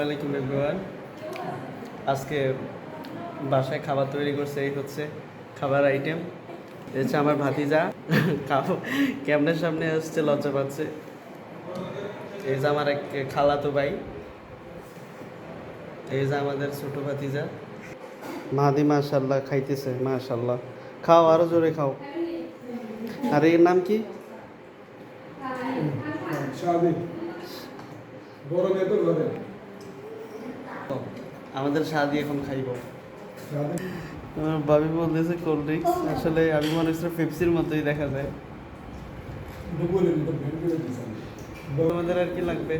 আলাইকুম এভরিওয়ান। আজকে বাসায় খাবার তৈরি করছে, এই হচ্ছে খাবার আইটেম। এই হচ্ছে আমার ভাতিজা, ক্যামেরার সামনে আসছে, লজ্জা পাচ্ছে। এই যে আমার এক খালাতো ভাই, এই যে আমাদের ছোট ভাতিজা মাহাদি। মাশাল্লাহ খাইতেছে, মাশাল্লাহ। খাও, আরো জোরে খাও। আর এর নাম কি? আমাদের শাদি এখন খাইব। আমার ভাবি বলতেছে কোল্ড ড্রিঙ্কস, আসলে আমি মনে হচ্ছে পেপসির মতোই দেখা যায়। আমাদের আর কি লাগবে?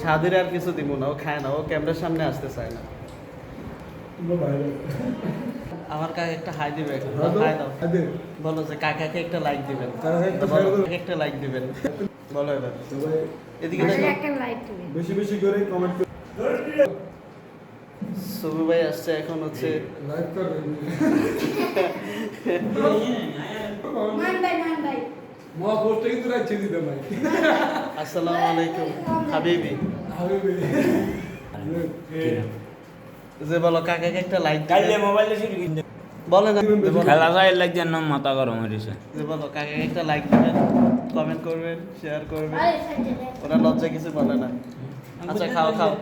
শাদির আর কিছু দিব না, ও খায় না, ও ক্যামেরার সামনে আসতে চায় না। আমার কাকে একটা হাই দিবে, হাই দাও, বলো যে কাকাকে একটা লাইক দিবেন, একটা লাইক দিবেন, বলো এবার। এদিকে একটা লাইক দিবেন, বেশি বেশি করে কমেন্ট করুন। সুবু ভাই আসছে, এখন হচ্ছে লাইক করবেন। মা পোস্টে কিন্তু রাখছে দিতে ভাই। আসসালামু আলাইকুম হাবিবি। যে বলো কাকাকে একটা লাইক কাইলে মোবাইলে শুরু কিনতে বলে না, খেলা যায় লাগছে না, মাথা গরম হয়েছে। যে বলো কাকাকে একটা লাইক দিবেন, কমেন্ট করবেন, শেয়ার করবেন। ওরা লজ্জা কিছু বলে না। আচ্ছা খাও খাও।